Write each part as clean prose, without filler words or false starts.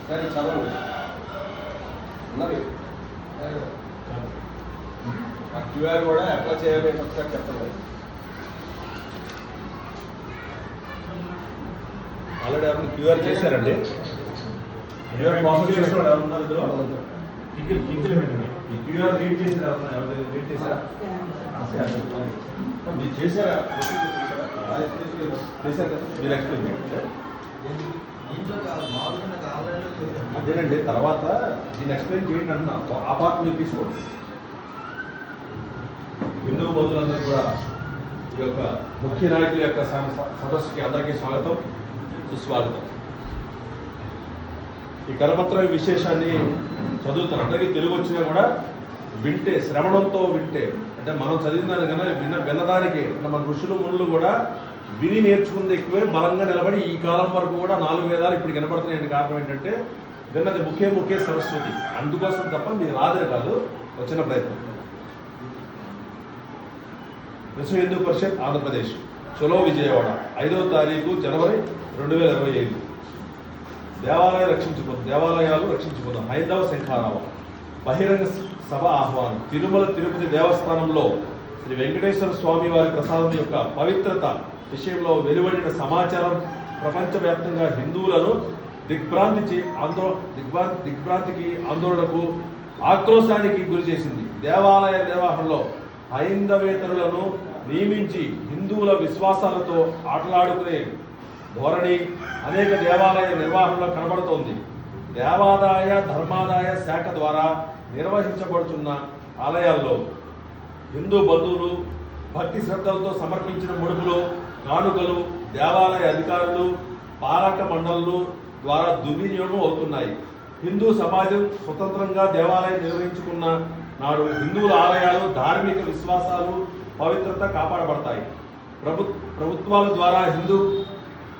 కానీ చదవండి ఉన్నది ఆ క్యూఆర్ కూడా ఎట్లా చేయాలి ఒకసారి చెప్పండి. ఆల్రెడీ ఎవరు క్యూఆర్ చేశారండి. క్యూఆర్ ప్రాసెస్ చేసిన ఎవరున్నారు? ఈ క్యూఆర్ రీడ్ చేసిన ఎవరు రీడ్ చేశారా? మీరు చేశారా? చేశారు కదా, మీరు ఎక్స్ప్లెయిన్ చేయండి. అదేనండి, తర్వాత దీన్ని ఎక్స్ప్లెయిన్ చేయండి అంటున్నా. ఆ పార్ట్ మీరు తీసుకోండి. హిందూ బంధువులందరూ కూడా ఈ యొక్క ముఖ్య నాయకుల యొక్క సదస్సుకి అందరికీ స్వాగతం, సుస్వాగతం. ఈ కరపత్ర విశేషాన్ని చదువుతాను. అందరికీ తెలుగు వచ్చినా కూడా వింటే, శ్రవణంతో వింటే, అంటే మనం చదివిన దాని కన్నా విన్నదానికి మన ఋషులు మునులు కూడా విని నేర్చుకుంది ఎక్కువే, బలంగా నిలబడి ఈ కాలం వరకు కూడా 4 వేదాలు ఇప్పుడు వినపడుతున్నాయని కారణం ఏంటంటే విన్నది ముఖ్య సరస్వతి. అందుకోసం తప్ప మీరు రాదని కాదు, వచ్చిన ప్రయత్నం. విశ్వ హిందూ పరిషత్ ఆంధ్రప్రదేశ్, చలో విజయవాడ, 5వ తారీఖు జనవరి 2025. దేవాలయాలు రక్షించుకుందాం. హైందవ శంఖారావం బహిరంగ సభ ఆహ్వానం. తిరుమల తిరుపతి దేవస్థానంలో శ్రీ వెంకటేశ్వర స్వామి వారి ప్రసాదం యొక్క పవిత్రత విషయంలో వెలువడిన సమాచారం ప్రపంచవ్యాప్తంగా హిందువులను దిగ్భ్రాంతికి, ఆందోళనకు, ఆక్రోశానికి గురి చేసింది. దేవాలయ నిర్వహణలో హైందవేతరులను నియమించి హిందువుల విశ్వాసాలతో ఆటలాడుకునే ధోరణి అనేక దేవాలయ నిర్వహణలో కనబడుతోంది. దేవాదాయ ధర్మాదాయ శాఖ ద్వారా నిర్వహించబడుతున్న ఆలయాల్లో హిందూ బంధువులు భక్తి శ్రద్ధలతో సమర్పించిన ముడుపులు, కానుకలు దేవాలయ అధికారులు, పాలక మండళ్లు ద్వారా దుర్వినియోగం అవుతున్నాయి. హిందూ సమాజం స్వతంత్రంగా దేవాలయం నిర్వహించుకున్న నాడు హిందువుల ఆలయాలు, ధార్మిక విశ్వాసాలు, పవిత్రత కాపాడబడతాయి. ప్రభుత్వాల ద్వారా హిందూ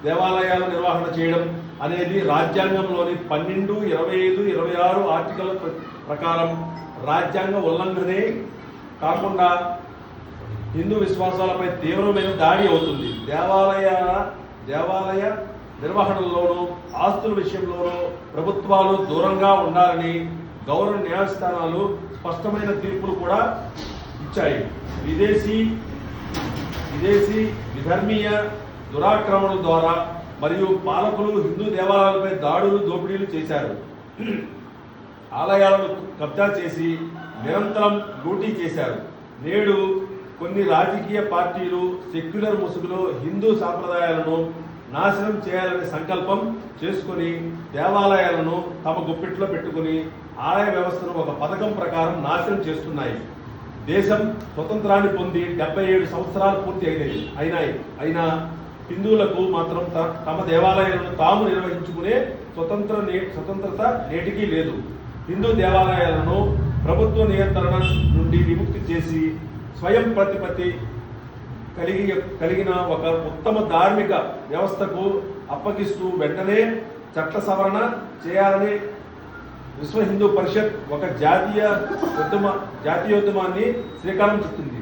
దేవాలయాల నిర్వహణ చేయడం అనేది రాజ్యాంగంలోని 12, 25, 26 ఆర్టికల్ ప్రకారం రాజ్యాంగ ఉల్లంఘనే కాకుండా హిందూ విశ్వాసాలపై తీవ్రమైన దాడి అవుతుంది. దేవాలయ నిర్వహణలోనూ ఆస్తుల విషయంలోనూ ప్రభుత్వాలు దూరంగా ఉండాలని గౌరవ న్యాయస్థానాలు స్పష్టమైన తీర్పులు కూడా ఇచ్చాయి. విదేశీ విధర్మీయ దురాక్రమణల ద్వారా మరియు పాలకులు హిందూ దేవాలయాలపై దాడులు, దోపిడీలు చేశారు. ఆలయాలను కబ్జా చేసి నిరంతరం లూటీ చేశారు. నేడు కొన్ని రాజకీయ పార్టీలు సెక్యులర్ ముసుగులో హిందూ సాంప్రదాయాలను నాశనం చేయాలనే సంకల్పం చేసుకుని దేవాలయాలను తమ గుప్పిట్లో పెట్టుకుని ఆలయ వ్యవస్థను ఒక పథకం ప్రకారం నాశనం చేస్తున్నాయి. దేశం స్వతంత్రాన్ని పొంది 77 సంవత్సరాలు పూర్తి అయినా హిందువులకు మాత్రం తమ దేవాలయాలను తాము నిర్వహించుకునే స్వతంత్రత నేటికీ లేదు. హిందూ దేవాలయాలను ప్రభుత్వ నియంత్రణ నుండి విముక్తి చేసి స్వయం ప్రతిపత్తి కలిగిన ఒక ఉత్తమ ధార్మిక వ్యవస్థకు అప్పగిస్తూ వెంటనే చట్ట సవరణ చేయాలని విశ్వ హిందూ పరిషత్ ఒక జాతీయోద్యమాన్ని శ్రీకారం చుట్టింది.